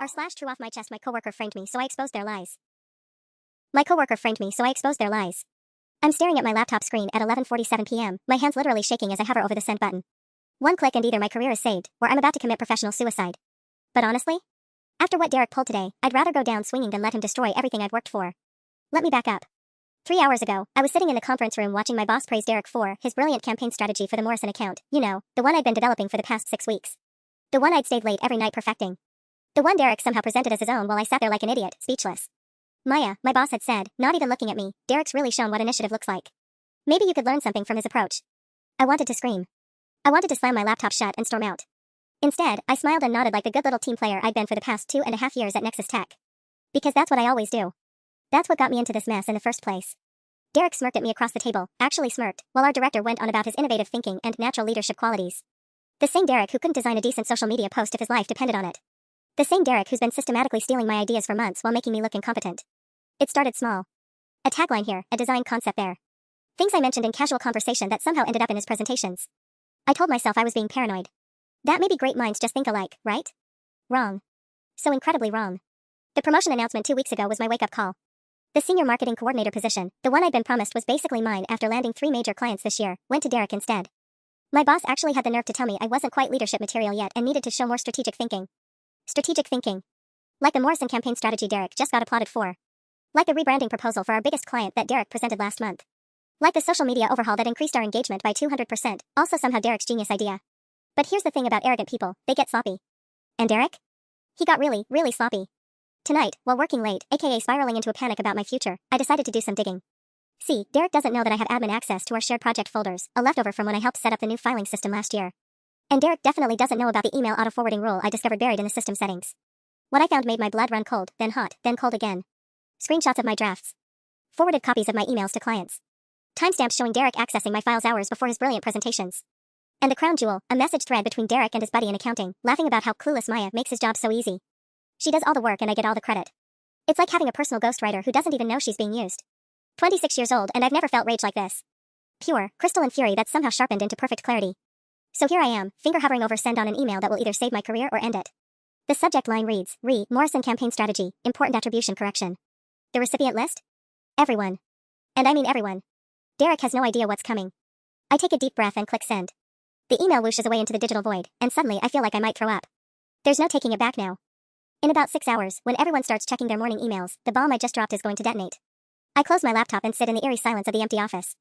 r/TrueOffMyChest. My coworker framed me, so I exposed their lies. My coworker framed me, so I exposed their lies. I'm staring at my laptop screen at 11:47 p.m., my hands literally shaking as I hover over the send button. One click and either my career is saved, or I'm about to commit professional suicide. But honestly, after what Derek pulled today, I'd rather go down swinging than let him destroy everything I've worked for. Let me back up. 3 hours ago, I was sitting in the conference room watching my boss praise Derek for his brilliant campaign strategy for the Morrison account. You know, the one I'd been developing for the past 6 weeks. The one I'd stayed late every night perfecting. The one Derek somehow presented as his own while I sat there like an idiot, speechless. Maya, my boss had said, not even looking at me, Derek's really shown what initiative looks like. Maybe you could learn something from his approach. I wanted to scream. I wanted to slam my laptop shut and storm out. Instead, I smiled and nodded like the good little team player I'd been for the past 2.5 years at Nexus Tech. Because that's what I always do. That's what got me into this mess in the first place. Derek smirked at me across the table, actually smirked, while our director went on about his innovative thinking and natural leadership qualities. The same Derek who couldn't design a decent social media post if his life depended on it. The same Derek who's been systematically stealing my ideas for months while making me look incompetent. It started small. A tagline here, a design concept there. Things I mentioned in casual conversation that somehow ended up in his presentations. I told myself I was being paranoid. That maybe great minds just think alike, right? Wrong. So incredibly wrong. The promotion announcement 2 weeks ago was my wake-up call. The senior marketing coordinator position, the one I'd been promised was basically mine after landing 3 major clients this year, went to Derek instead. My boss actually had the nerve to tell me I wasn't quite leadership material yet and needed to show more strategic thinking. Strategic thinking. Like the Morrison campaign strategy Derek just got applauded for. Like the rebranding proposal for our biggest client that Derek presented last month. Like the social media overhaul that increased our engagement by 200%, also somehow Derek's genius idea. But here's the thing about arrogant people, they get sloppy. And Derek? He got really, really sloppy. Tonight, while working late, aka spiraling into a panic about my future, I decided to do some digging. See, Derek doesn't know that I have admin access to our shared project folders, a leftover from when I helped set up the new filing system last year. And Derek definitely doesn't know about the email auto-forwarding rule I discovered buried in the system settings. What I found made my blood run cold, then hot, then cold again. Screenshots of my drafts. Forwarded copies of my emails to clients. Timestamps showing Derek accessing my files hours before his brilliant presentations. And the crown jewel, a message thread between Derek and his buddy in accounting, laughing about how clueless Maya makes his job so easy. She does all the work and I get all the credit. It's like having a personal ghostwriter who doesn't even know she's being used. 26 years old and I've never felt rage like this. Pure, crystalline fury that's somehow sharpened into perfect clarity. So here I am, finger hovering over send on an email that will either save my career or end it. The subject line reads, Morrison campaign strategy, important attribution correction. The recipient list? Everyone. And I mean everyone. Derek has no idea what's coming. I take a deep breath and click send. The email whooshes away into the digital void, and suddenly I feel like I might throw up. There's no taking it back now. In about 6 hours, when everyone starts checking their morning emails, the bomb I just dropped is going to detonate. I close my laptop and sit in the eerie silence of the empty office.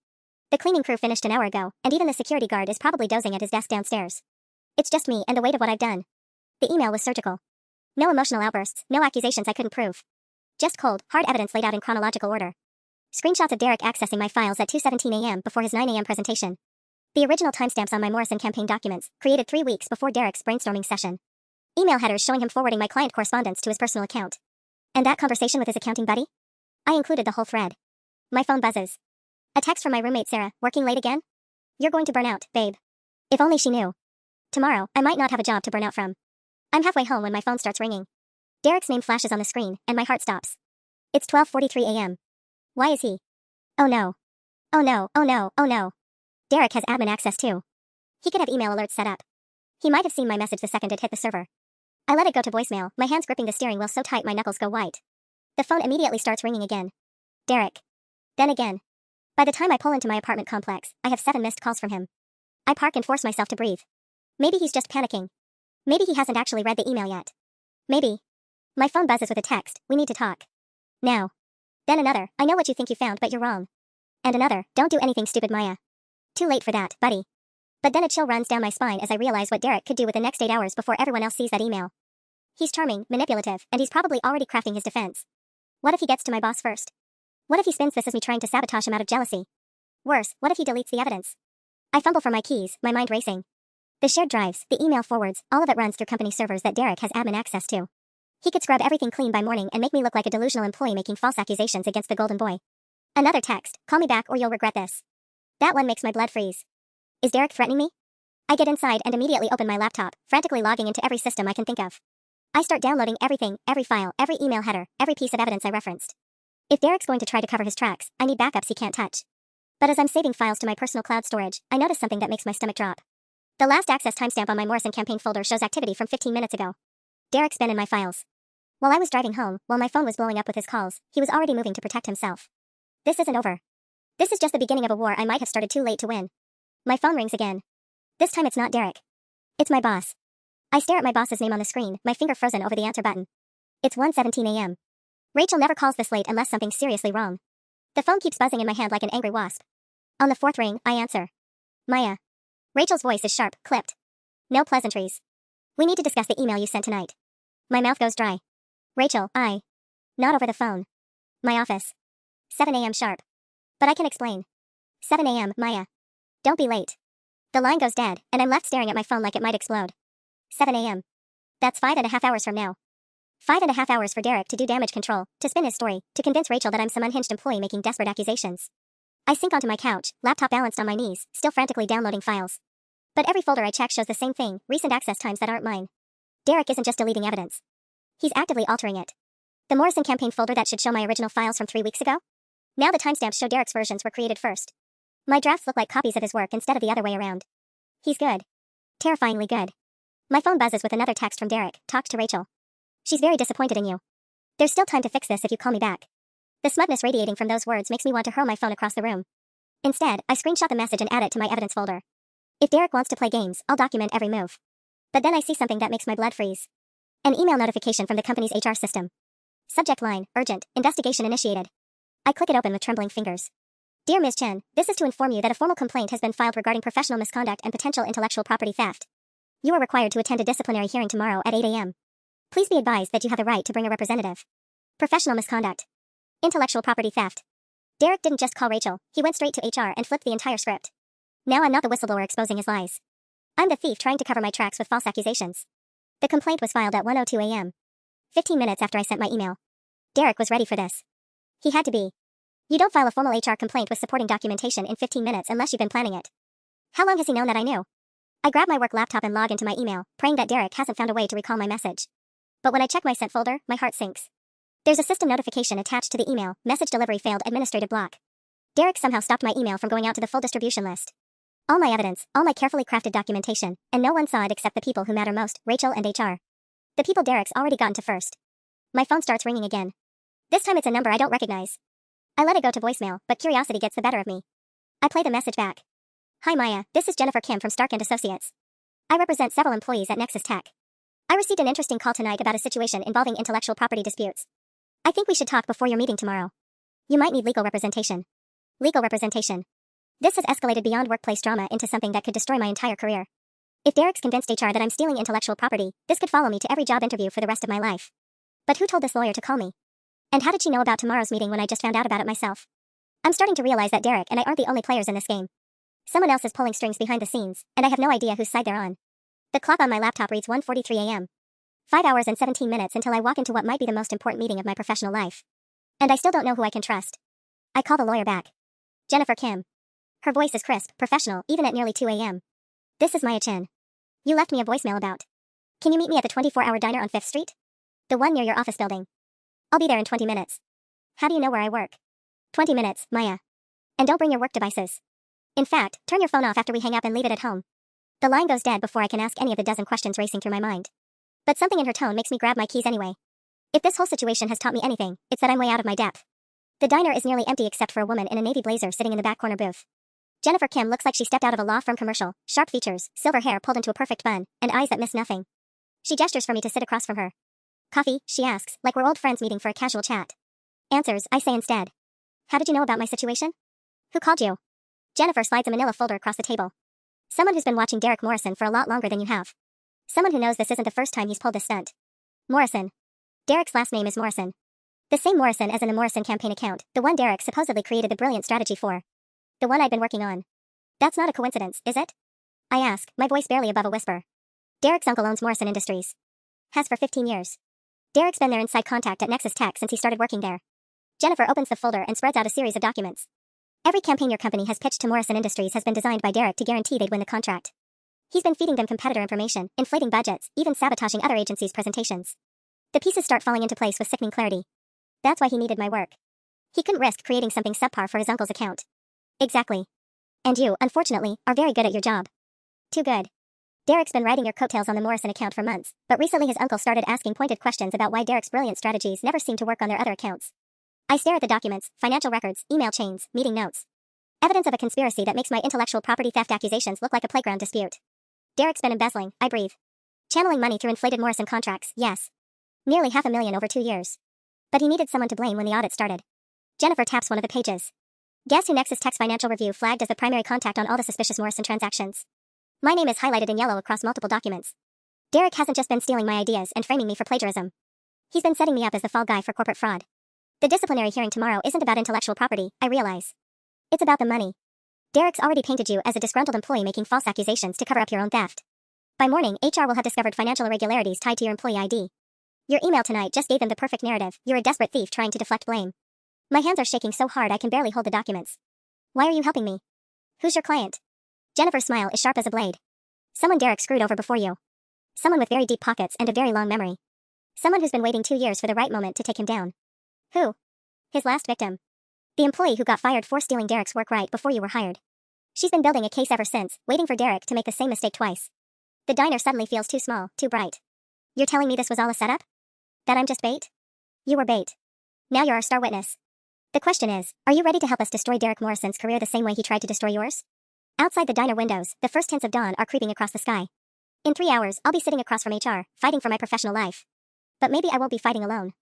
The cleaning crew finished an hour ago, and even the security guard is probably dozing at his desk downstairs. It's just me and the weight of what I've done. The email was surgical. No emotional outbursts, no accusations I couldn't prove. Just cold, hard evidence laid out in chronological order. Screenshots of Derek accessing my files at 2:17 a.m. before his 9 a.m. presentation. The original timestamps on my Morrison campaign documents, created 3 weeks before Derek's brainstorming session. Email headers showing him forwarding my client correspondence to his personal account. And that conversation with his accounting buddy? I included the whole thread. My phone buzzes. A text from my roommate Sarah, working late again? You're going to burn out, babe. If only she knew. Tomorrow, I might not have a job to burn out from. I'm halfway home when my phone starts ringing. Derek's name flashes on the screen, and my heart stops. It's 12:43 a.m. Why is he? Oh no. Oh no, oh no, oh no. Derek has admin access too. He could have email alerts set up. He might have seen my message the second it hit the server. I let it go to voicemail, my hands gripping the steering wheel so tight my knuckles go white. The phone immediately starts ringing again. Derek. Then again. By the time I pull into my apartment complex, I have 7 missed calls from him. I park and force myself to breathe. Maybe he's just panicking. Maybe he hasn't actually read the email yet. Maybe. My phone buzzes with a text, we need to talk. Now. Then another, I know what you think you found but you're wrong. And another, don't do anything stupid Maya. Too late for that, buddy. But then a chill runs down my spine as I realize what Derek could do with the next 8 hours before everyone else sees that email. He's charming, manipulative, and he's probably already crafting his defense. What if he gets to my boss first? What if he spins this as me trying to sabotage him out of jealousy? Worse, what if he deletes the evidence? I fumble for my keys, my mind racing. The shared drives, the email forwards, all of it runs through company servers that Derek has admin access to. He could scrub everything clean by morning and make me look like a delusional employee making false accusations against the golden boy. Another text, call me back or you'll regret this. That one makes my blood freeze. Is Derek threatening me? I get inside and immediately open my laptop, frantically logging into every system I can think of. I start downloading everything, every file, every email header, every piece of evidence I referenced. If Derek's going to try to cover his tracks, I need backups he can't touch. But as I'm saving files to my personal cloud storage, I notice something that makes my stomach drop. The last access timestamp on my Morrison campaign folder shows activity from 15 minutes ago. Derek's been in my files. While I was driving home, while my phone was blowing up with his calls, he was already moving to protect himself. This isn't over. This is just the beginning of a war I might have started too late to win. My phone rings again. This time it's not Derek. It's my boss. I stare at my boss's name on the screen, my finger frozen over the answer button. It's 1:17 a.m. Rachel never calls this late unless something's seriously wrong. The phone keeps buzzing in my hand like an angry wasp. On the fourth ring, I answer. Maya. Rachel's voice is sharp, clipped. No pleasantries. We need to discuss the email you sent tonight. My mouth goes dry. Rachel, not over the phone. My office. 7 a.m. sharp. But I can explain. 7 a.m., Maya. Don't be late. The line goes dead, and I'm left staring at my phone like it might explode. 7 a.m. That's 5.5 hours from now. 5.5 hours for Derek to do damage control, to spin his story, to convince Rachel that I'm some unhinged employee making desperate accusations. I sink onto my couch, laptop balanced on my knees, still frantically downloading files. But every folder I check shows the same thing, recent access times that aren't mine. Derek isn't just deleting evidence. He's actively altering it. The Morrison campaign folder that should show my original files from 3 weeks ago? Now the timestamps show Derek's versions were created first. My drafts look like copies of his work instead of the other way around. He's good. Terrifyingly good. My phone buzzes with another text from Derek, talked to Rachel. She's very disappointed in you. There's still time to fix this if you call me back. The smugness radiating from those words makes me want to hurl my phone across the room. Instead, I screenshot the message and add it to my evidence folder. If Derek wants to play games, I'll document every move. But then I see something that makes my blood freeze. An email notification from the company's HR system. Subject line, urgent, investigation initiated. I click it open with trembling fingers. Dear Ms. Chen, this is to inform you that a formal complaint has been filed regarding professional misconduct and potential intellectual property theft. You are required to attend a disciplinary hearing tomorrow at 8 a.m. Please be advised that you have the right to bring a representative. Professional misconduct. Intellectual property theft. Derek didn't just call Rachel, he went straight to HR and flipped the entire script. Now I'm not the whistleblower exposing his lies. I'm the thief trying to cover my tracks with false accusations. The complaint was filed at 1:02 a.m. 15 minutes after I sent my email. Derek was ready for this. He had to be. You don't file a formal HR complaint with supporting documentation in 15 minutes unless you've been planning it. How long has he known that I knew? I grab my work laptop and log into my email, praying that Derek hasn't found a way to recall my message. But when I check my sent folder, my heart sinks. There's a system notification attached to the email, message delivery failed administrative block. Derek somehow stopped my email from going out to the full distribution list. All my evidence, all my carefully crafted documentation, and no one saw it except the people who matter most, Rachel and HR. The people Derek's already gotten to first. My phone starts ringing again. This time it's a number I don't recognize. I let it go to voicemail, but curiosity gets the better of me. I play the message back. Hi Maya, this is Jennifer Kim from Stark & Associates. I represent several employees at Nexus Tech. I received an interesting call tonight about a situation involving intellectual property disputes. I think we should talk before your meeting tomorrow. You might need legal representation. Legal representation. This has escalated beyond workplace drama into something that could destroy my entire career. If Derek's convinced HR that I'm stealing intellectual property, this could follow me to every job interview for the rest of my life. But who told this lawyer to call me? And how did she know about tomorrow's meeting when I just found out about it myself? I'm starting to realize that Derek and I aren't the only players in this game. Someone else is pulling strings behind the scenes, and I have no idea whose side they're on. The clock on my laptop reads 1:43 a.m. 5 hours and 17 minutes until I walk into what might be the most important meeting of my professional life. And I still don't know who I can trust. I call the lawyer back. Jennifer Kim. Her voice is crisp, professional, even at nearly 2 a.m. This is Maya Chen. You left me a voicemail about. Can you meet me at the 24-hour diner on 5th Street? The one near your office building. I'll be there in 20 minutes. How do you know where I work? 20 minutes, Maya. And don't bring your work devices. In fact, turn your phone off after we hang up and leave it at home. The line goes dead before I can ask any of the dozen questions racing through my mind. But something in her tone makes me grab my keys anyway. If this whole situation has taught me anything, it's that I'm way out of my depth. The diner is nearly empty except for a woman in a navy blazer sitting in the back corner booth. Jennifer Kim looks like she stepped out of a law firm commercial, sharp features, silver hair pulled into a perfect bun, and eyes that miss nothing. She gestures for me to sit across from her. Coffee, she asks, like we're old friends meeting for a casual chat. Answers, I say instead. How did you know about my situation? Who called you? Jennifer slides a manila folder across the table. Someone who's been watching Derek Morrison for a lot longer than you have. Someone who knows this isn't the first time he's pulled this stunt. Morrison. Derek's last name is Morrison. The same Morrison as in the Morrison campaign account, the one Derek supposedly created the brilliant strategy for. The one I'd been working on. That's not a coincidence, is it? I ask, my voice barely above a whisper. Derek's uncle owns Morrison Industries. Has for 15 years. Derek's been their inside contact at Nexus Tech since he started working there. Jennifer opens the folder and spreads out a series of documents. Every campaign your company has pitched to Morrison Industries has been designed by Derek to guarantee they'd win the contract. He's been feeding them competitor information, inflating budgets, even sabotaging other agencies' presentations. The pieces start falling into place with sickening clarity. That's why he needed my work. He couldn't risk creating something subpar for his uncle's account. Exactly. And you, unfortunately, are very good at your job. Too good. Derek's been riding your coattails on the Morrison account for months, but recently his uncle started asking pointed questions about why Derek's brilliant strategies never seem to work on their other accounts. I stare at the documents, financial records, email chains, meeting notes. Evidence of a conspiracy that makes my intellectual property theft accusations look like a playground dispute. Derek's been embezzling, I breathe. Channeling money through inflated Morrison contracts, yes. Nearly $500,000 over 2 years. But he needed someone to blame when the audit started. Jennifer taps one of the pages. Guess who Nexus Tech's financial review flagged as the primary contact on all the suspicious Morrison transactions? My name is highlighted in yellow across multiple documents. Derek hasn't just been stealing my ideas and framing me for plagiarism. He's been setting me up as the fall guy for corporate fraud. The disciplinary hearing tomorrow isn't about intellectual property, I realize. It's about the money. Derek's already painted you as a disgruntled employee making false accusations to cover up your own theft. By morning, HR will have discovered financial irregularities tied to your employee ID. Your email tonight just gave them the perfect narrative. You're a desperate thief trying to deflect blame. My hands are shaking so hard I can barely hold the documents. Why are you helping me? Who's your client? Jennifer's smile is sharp as a blade. Someone Derek screwed over before you. Someone with very deep pockets and a very long memory. Someone who's been waiting 2 years for the right moment to take him down. Who? His last victim. The employee who got fired for stealing Derek's work right before you were hired. She's been building a case ever since, waiting for Derek to make the same mistake twice. The diner suddenly feels too small, too bright. You're telling me this was all a setup? That I'm just bait? You were bait. Now you're our star witness. The question is, are you ready to help us destroy Derek Morrison's career the same way he tried to destroy yours? Outside the diner windows, the first hints of dawn are creeping across the sky. In 3 hours, I'll be sitting across from HR, fighting for my professional life. But maybe I won't be fighting alone.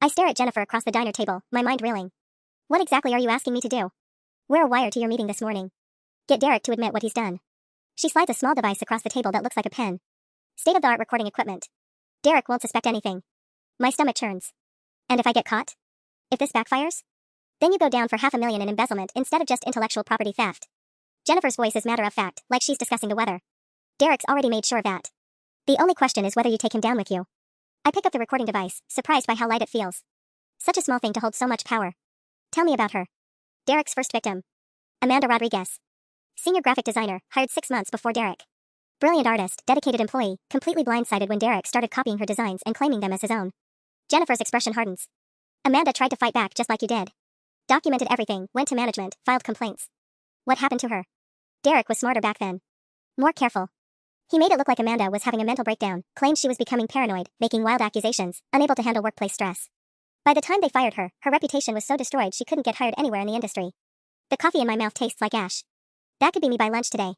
I stare at Jennifer across the diner table, my mind reeling. What exactly are you asking me to do? We're a wire to your meeting this morning. Get Derek to admit what he's done. She slides a small device across the table that looks like a pen. State-of-the-art recording equipment. Derek won't suspect anything. My stomach churns. And if I get caught? If this backfires? Then you go down for $500,000 in embezzlement instead of just intellectual property theft. Jennifer's voice is matter of fact, like she's discussing the weather. Derek's already made sure of that. The only question is whether you take him down with you. I pick up the recording device, surprised by how light it feels. Such a small thing to hold so much power. Tell me about her. Derek's first victim. Amanda Rodriguez. Senior graphic designer, hired 6 months before Derek. Brilliant artist, dedicated employee, completely blindsided when Derek started copying her designs and claiming them as his own. Jennifer's expression hardens. Amanda tried to fight back just like you did. Documented everything, went to management, filed complaints. What happened to her? Derek was smarter back then. More careful. He made it look like Amanda was having a mental breakdown, claimed she was becoming paranoid, making wild accusations, unable to handle workplace stress. By the time they fired her, her reputation was so destroyed she couldn't get hired anywhere in the industry. The coffee in my mouth tastes like ash. That could be me by lunch today.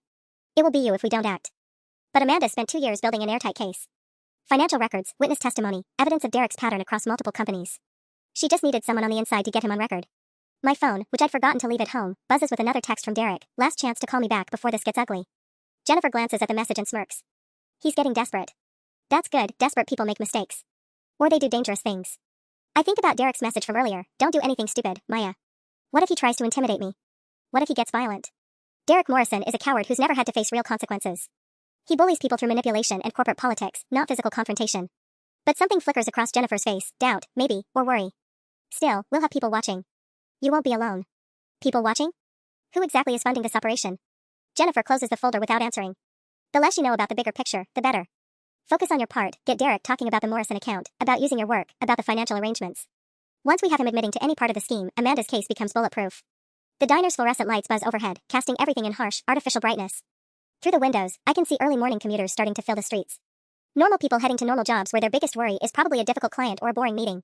It will be you if we don't act. But Amanda spent 2 years building an airtight case. Financial records, witness testimony, evidence of Derek's pattern across multiple companies. She just needed someone on the inside to get him on record. My phone, which I'd forgotten to leave at home, buzzes with another text from Derek, last chance to call me back before this gets ugly. Jennifer glances at the message and smirks. He's getting desperate. That's good, desperate people make mistakes. Or they do dangerous things. I think about Derek's message from earlier, don't do anything stupid, Maya. What if he tries to intimidate me? What if he gets violent? Derek Morrison is a coward who's never had to face real consequences. He bullies people through manipulation and corporate politics, not physical confrontation. But something flickers across Jennifer's face, doubt, maybe, or worry. Still, we'll have people watching. You won't be alone. People watching? Who exactly is funding this operation? Jennifer closes the folder without answering. The less you know about the bigger picture, the better. Focus on your part, get Derek talking about the Morrison account, about using your work, about the financial arrangements. Once we have him admitting to any part of the scheme, Amanda's case becomes bulletproof. The diner's fluorescent lights buzz overhead, casting everything in harsh, artificial brightness. Through the windows, I can see early morning commuters starting to fill the streets. Normal people heading to normal jobs where their biggest worry is probably a difficult client or a boring meeting.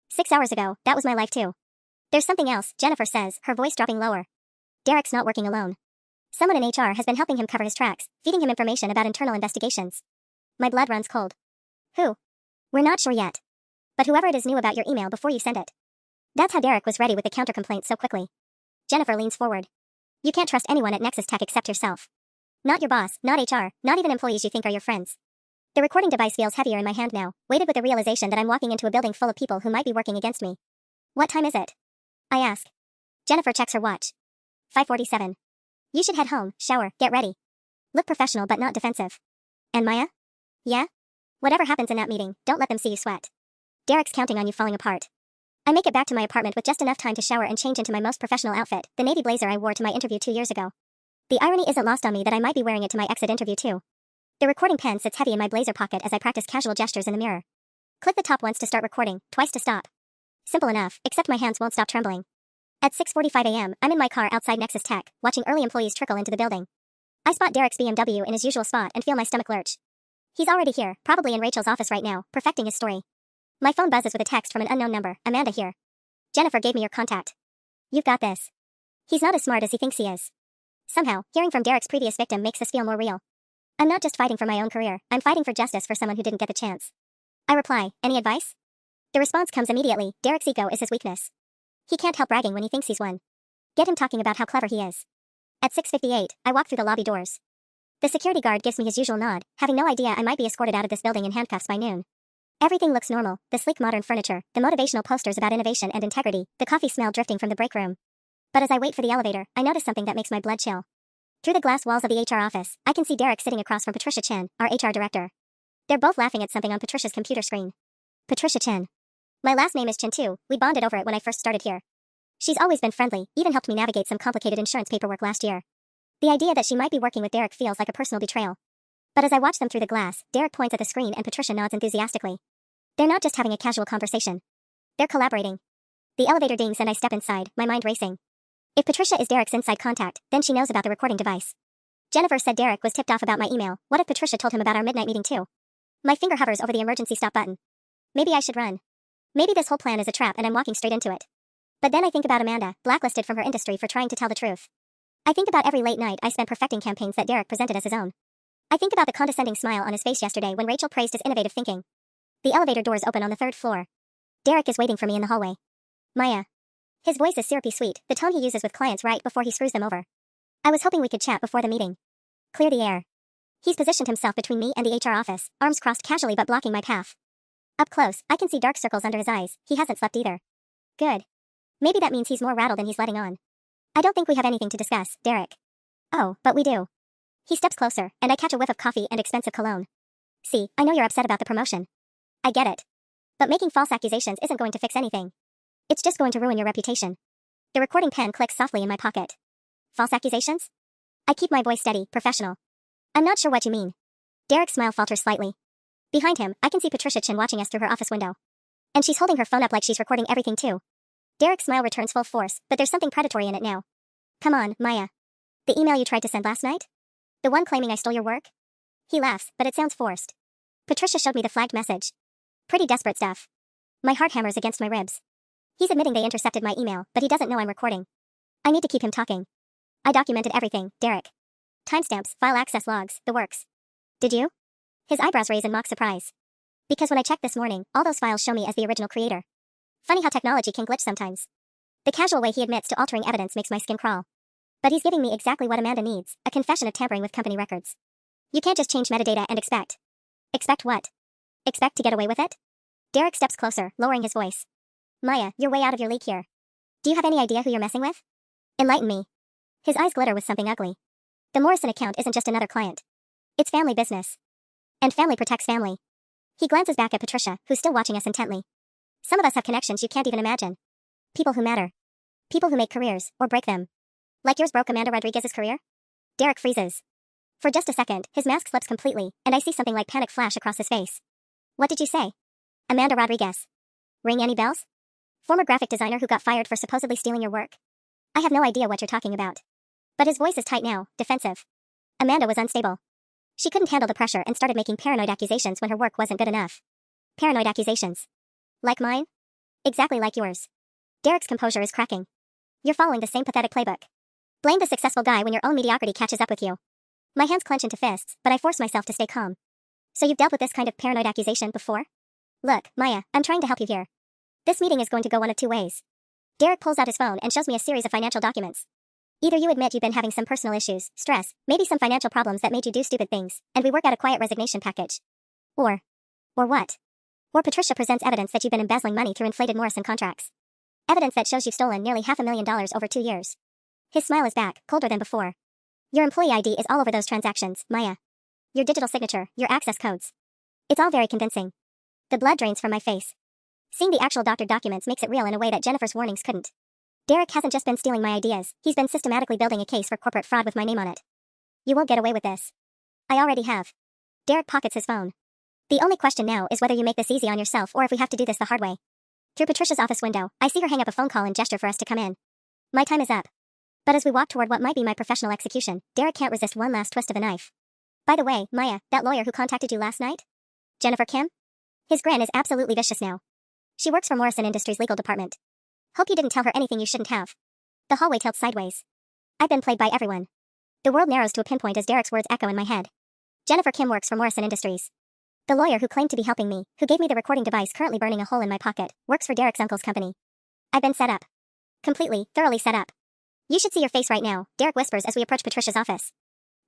6 hours ago, that was my life too. There's something else, Jennifer says, her voice dropping lower. Derek's not working alone. Someone in HR has been helping him cover his tracks, feeding him information about internal investigations. My blood runs cold. Who? We're not sure yet. But whoever it is knew about your email before you sent it. That's how Derek was ready with the counter-complaint so quickly. Jennifer leans forward. You can't trust anyone at Nexus Tech except yourself. Not your boss, not HR, not even employees you think are your friends. The recording device feels heavier in my hand now, weighted with the realization that I'm walking into a building full of people who might be working against me. What time is it? I ask. Jennifer checks her watch. 5:47. You should head home, shower, get ready. Look professional but not defensive. And Maya? Yeah? Whatever happens in that meeting, don't let them see you sweat. Derek's counting on you falling apart. I make it back to my apartment with just enough time to shower and change into my most professional outfit, the navy blazer I wore to my interview 2 years ago. The irony isn't lost on me that I might be wearing it to my exit interview too. The recording pen sits heavy in my blazer pocket as I practice casual gestures in the mirror. Click the top once to start recording, twice to stop. Simple enough, except my hands won't stop trembling. At 6:45 a.m., I'm in my car outside Nexus Tech, watching early employees trickle into the building. I spot Derek's BMW in his usual spot and feel my stomach lurch. He's already here, probably in Rachel's office right now, perfecting his story. My phone buzzes with a text from an unknown number. Amanda here. Jennifer gave me your contact. You've got this. He's not as smart as he thinks he is. Somehow, hearing from Derek's previous victim makes this feel more real. I'm not just fighting for my own career, I'm fighting for justice for someone who didn't get the chance. I reply, any advice? The response comes immediately, Derek's ego is his weakness. He can't help bragging when he thinks he's won. Get him talking about how clever he is. At 6:58, I walk through the lobby doors. The security guard gives me his usual nod, having no idea I might be escorted out of this building in handcuffs by noon. Everything looks normal, the sleek modern furniture, the motivational posters about innovation and integrity, the coffee smell drifting from the break room. But as I wait for the elevator, I notice something that makes my blood chill. Through the glass walls of the HR office, I can see Derek sitting across from Patricia Chen, our HR director. They're both laughing at something on Patricia's computer screen. Patricia Chen. My last name is Chen too, we bonded over it when I first started here. She's always been friendly, even helped me navigate some complicated insurance paperwork last year. The idea that she might be working with Derek feels like a personal betrayal. But as I watch them through the glass, Derek points at the screen and Patricia nods enthusiastically. They're not just having a casual conversation. They're collaborating. The elevator dings and I step inside, my mind racing. If Patricia is Derek's inside contact, then she knows about the recording device. Jennifer said Derek was tipped off about my email. What if Patricia told him about our midnight meeting too? My finger hovers over the emergency stop button. Maybe I should run. Maybe this whole plan is a trap and I'm walking straight into it. But then I think about Amanda, blacklisted from her industry for trying to tell the truth. I think about every late night I spent perfecting campaigns that Derek presented as his own. I think about the condescending smile on his face yesterday when Rachel praised his innovative thinking. The elevator doors open on the 3rd floor. Derek is waiting for me in the hallway. Maya. His voice is syrupy sweet, the tone he uses with clients right before he screws them over. I was hoping we could chat before the meeting. Clear the air. He's positioned himself between me and the HR office, arms crossed casually but blocking my path. Up close, I can see dark circles under his eyes. He hasn't slept either. Good. Maybe that means he's more rattled than he's letting on. I don't think we have anything to discuss, Derek. Oh, but we do. He steps closer, and I catch a whiff of coffee and expensive cologne. See, I know you're upset about the promotion. I get it. But making false accusations isn't going to fix anything. It's just going to ruin your reputation. The recording pen clicks softly in my pocket. False accusations? I keep my voice steady, professional. I'm not sure what you mean. Derek's smile falters slightly. Behind him, I can see Patricia Chen watching us through her office window. And she's holding her phone up like she's recording everything too. Derek's smile returns full force, but there's something predatory in it now. Come on, Maya. The email you tried to send last night? The one claiming I stole your work? He laughs, but it sounds forced. Patricia showed me the flagged message. Pretty desperate stuff. My heart hammers against my ribs. He's admitting they intercepted my email, but he doesn't know I'm recording. I need to keep him talking. I documented everything, Derek. Timestamps, file access logs, the works. Did you? His eyebrows raise in mock surprise. Because when I checked this morning, all those files show me as the original creator. Funny how technology can glitch sometimes. The casual way he admits to altering evidence makes my skin crawl. But he's giving me exactly what Amanda needs, a confession of tampering with company records. You can't just change metadata and expect. Expect what? Expect to get away with it? Derek steps closer, lowering his voice. Maya, you're way out of your league here. Do you have any idea who you're messing with? Enlighten me. His eyes glitter with something ugly. The Morrison account isn't just another client. It's family business. And family protects family. He glances back at Patricia, who's still watching us intently. Some of us have connections you can't even imagine. People who matter. People who make careers, or break them. Like yours broke Amanda Rodriguez's career? Derek freezes. For just a second, his mask slips completely, and I see something like panic flash across his face. What did you say? Amanda Rodriguez. Ring any bells? Former graphic designer who got fired for supposedly stealing your work? I have no idea what you're talking about. But his voice is tight now, defensive. Amanda was unstable. She couldn't handle the pressure and started making paranoid accusations when her work wasn't good enough. Paranoid accusations. Like mine? Exactly like yours. Derek's composure is cracking. You're following the same pathetic playbook. Blame the successful guy when your own mediocrity catches up with you. My hands clench into fists, but I force myself to stay calm. So you've dealt with this kind of paranoid accusation before? Look, Maya, I'm trying to help you here. This meeting is going to go one of two ways. Derek pulls out his phone and shows me a series of financial documents. Either you admit you've been having some personal issues, stress, maybe some financial problems that made you do stupid things, and we work out a quiet resignation package. Or what? Or Patricia presents evidence that you've been embezzling money through inflated Morrison contracts. Evidence that shows you've stolen nearly $500,000 over 2 years. His smile is back, colder than before. Your employee ID is all over those transactions, Maya. Your digital signature, your access codes. It's all very convincing. The blood drains from my face. Seeing the actual doctored documents makes it real in a way that Jennifer's warnings couldn't. Derek hasn't just been stealing my ideas, he's been systematically building a case for corporate fraud with my name on it. You won't get away with this. I already have. Derek pockets his phone. The only question now is whether you make this easy on yourself or if we have to do this the hard way. Through Patricia's office window, I see her hang up a phone call and gesture for us to come in. My time is up. But as we walk toward what might be my professional execution, Derek can't resist one last twist of the knife. By the way, Maya, that lawyer who contacted you last night? Jennifer Kim? His grin is absolutely vicious now. She works for Morrison Industries' legal department. Hope you didn't tell her anything you shouldn't have. The hallway tilts sideways. I've been played by everyone. The world narrows to a pinpoint as Derek's words echo in my head. Jennifer Kim works for Morrison Industries. The lawyer who claimed to be helping me, who gave me the recording device currently burning a hole in my pocket, works for Derek's uncle's company. I've been set up. Completely, thoroughly set up. You should see your face right now, Derek whispers as we approach Patricia's office.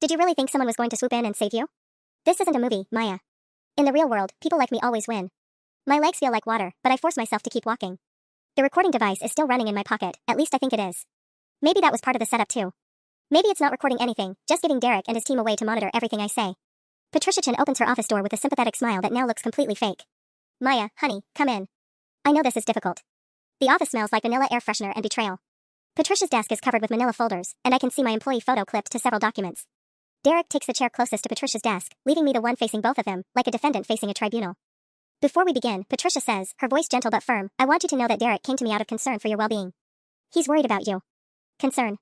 Did you really think someone was going to swoop in and save you? This isn't a movie, Maya. In the real world, people like me always win. My legs feel like water, but I force myself to keep walking. The recording device is still running in my pocket, at least I think it is. Maybe that was part of the setup too. Maybe it's not recording anything, just giving Derek and his team a way to monitor everything I say. Patricia Chin opens her office door with a sympathetic smile that now looks completely fake. Maya, honey, come in. I know this is difficult. The office smells like vanilla air freshener and betrayal. Patricia's desk is covered with manila folders, and I can see my employee photo clipped to several documents. Derek takes the chair closest to Patricia's desk, leaving me the one facing both of them, like a defendant facing a tribunal. Before we begin, Patricia says, her voice gentle but firm, I want you to know that Derek came to me out of concern for your well-being. He's worried about you. Concern.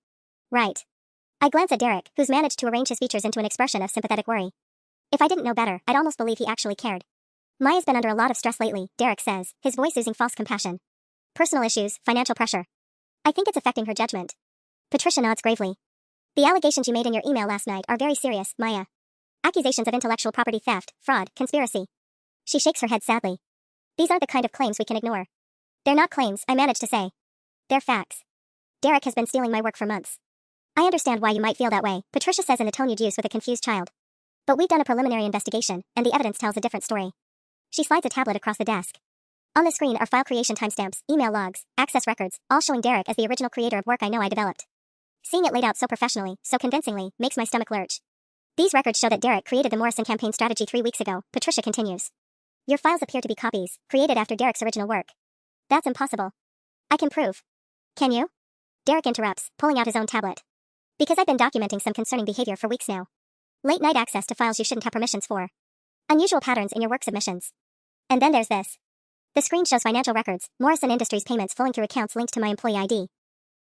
Right. I glance at Derek, who's managed to arrange his features into an expression of sympathetic worry. If I didn't know better, I'd almost believe he actually cared. Maya's been under a lot of stress lately, Derek says, his voice oozing false compassion. Personal issues, financial pressure. I think it's affecting her judgment. Patricia nods gravely. The allegations you made in your email last night are very serious, Maya. Accusations of intellectual property theft, fraud, conspiracy. She shakes her head sadly. These aren't the kind of claims we can ignore. They're not claims, I managed to say. They're facts. Derek has been stealing my work for months. I understand why you might feel that way, Patricia says in the tone you'd use with a confused child. But we've done a preliminary investigation, and the evidence tells a different story. She slides a tablet across the desk. On the screen are file creation timestamps, email logs, access records, all showing Derek as the original creator of work I know I developed. Seeing it laid out so professionally, so convincingly, makes my stomach lurch. These records show that Derek created the Morrison campaign strategy 3 weeks ago, Patricia continues. Your files appear to be copies, created after Derek's original work. That's impossible. I can prove. Can you? Derek interrupts, pulling out his own tablet. Because I've been documenting some concerning behavior for weeks now. Late-night access to files you shouldn't have permissions for. Unusual patterns in your work submissions. And then there's this. The screen shows financial records, Morrison Industries payments flowing through accounts linked to my employee ID.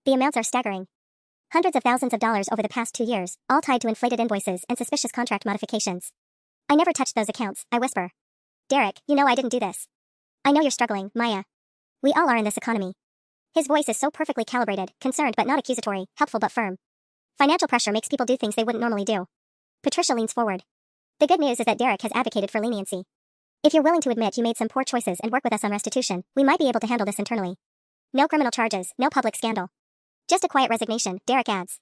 The amounts are staggering. Hundreds of thousands of dollars over the past 2 years, all tied to inflated invoices and suspicious contract modifications. I never touched those accounts, I whisper. Derek, you know I didn't do this. I know you're struggling, Maya. We all are in this economy. His voice is so perfectly calibrated, concerned but not accusatory, helpful but firm. Financial pressure makes people do things they wouldn't normally do. Patricia leans forward. The good news is that Derek has advocated for leniency. If you're willing to admit you made some poor choices and work with us on restitution, we might be able to handle this internally. No criminal charges, no public scandal. Just a quiet resignation, Derek adds.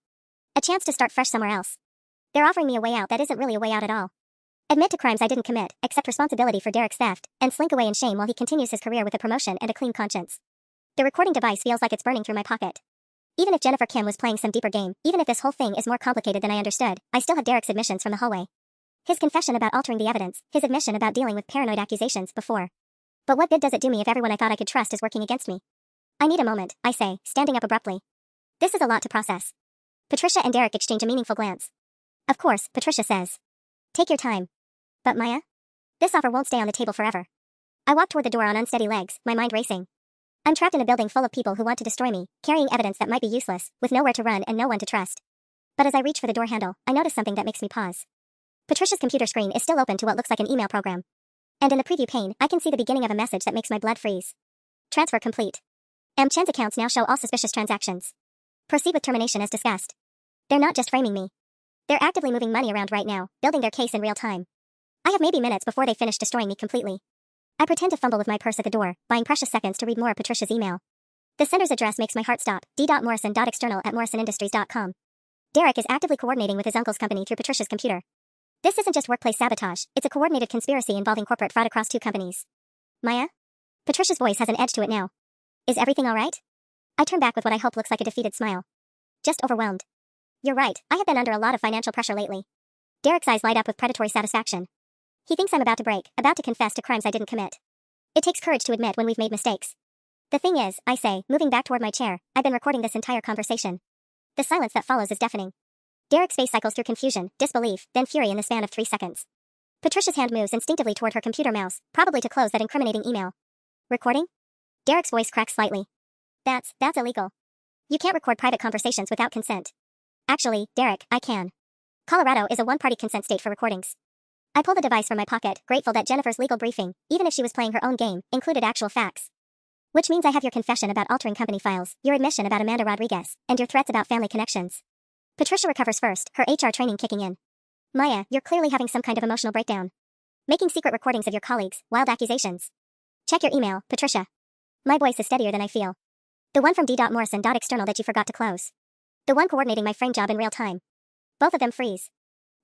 A chance to start fresh somewhere else. They're offering me a way out that isn't really a way out at all. Admit to crimes I didn't commit, accept responsibility for Derek's theft, and slink away in shame while he continues his career with a promotion and a clean conscience. The recording device feels like it's burning through my pocket. Even if Jennifer Kim was playing some deeper game, even if this whole thing is more complicated than I understood, I still have Derek's admissions from the hallway. His confession about altering the evidence, his admission about dealing with paranoid accusations before. But what good does it do me if everyone I thought I could trust is working against me? I need a moment, I say, standing up abruptly. This is a lot to process. Patricia and Derek exchange a meaningful glance. Of course, Patricia says. Take your time. But Maya? This offer won't stay on the table forever. I walk toward the door on unsteady legs, my mind racing. I'm trapped in a building full of people who want to destroy me, carrying evidence that might be useless, with nowhere to run and no one to trust. But as I reach for the door handle, I notice something that makes me pause. Patricia's computer screen is still open to what looks like an email program. And in the preview pane, I can see the beginning of a message that makes my blood freeze. Transfer complete. Chen's accounts now show all suspicious transactions. Proceed with termination as discussed. They're not just framing me. They're actively moving money around right now, building their case in real time. I have maybe minutes before they finish destroying me completely. I pretend to fumble with my purse at the door, buying precious seconds to read more of Patricia's email. The sender's address makes my heart stop, d.morrison.external@morrisonindustries.com. Derek is actively coordinating with his uncle's company through Patricia's computer. This isn't just workplace sabotage, it's a coordinated conspiracy involving corporate fraud across 2 companies. Maya? Patricia's voice has an edge to it now. Is everything all right? I turn back with what I hope looks like a defeated smile. Just overwhelmed. You're right, I have been under a lot of financial pressure lately. Derek's eyes light up with predatory satisfaction. He thinks I'm about to break, about to confess to crimes I didn't commit. It takes courage to admit when we've made mistakes. The thing is, I say, moving back toward my chair, I've been recording this entire conversation. The silence that follows is deafening. Derek's face cycles through confusion, disbelief, then fury in the span of 3 seconds. Patricia's hand moves instinctively toward her computer mouse, probably to close that incriminating email. Recording? Derek's voice cracks slightly. That's illegal. You can't record private conversations without consent. Actually, Derek, I can. Colorado is a one-party consent state for recordings. I pull the device from my pocket, grateful that Jennifer's legal briefing, even if she was playing her own game, included actual facts. Which means I have your confession about altering company files, your admission about Amanda Rodriguez, and your threats about family connections. Patricia recovers first, her HR training kicking in. Maya, you're clearly having some kind of emotional breakdown. Making secret recordings of your colleagues, wild accusations. Check your email, Patricia. My voice is steadier than I feel. The one from d.morrison.external that you forgot to close. The one coordinating my frame job in real time. Both of them freeze.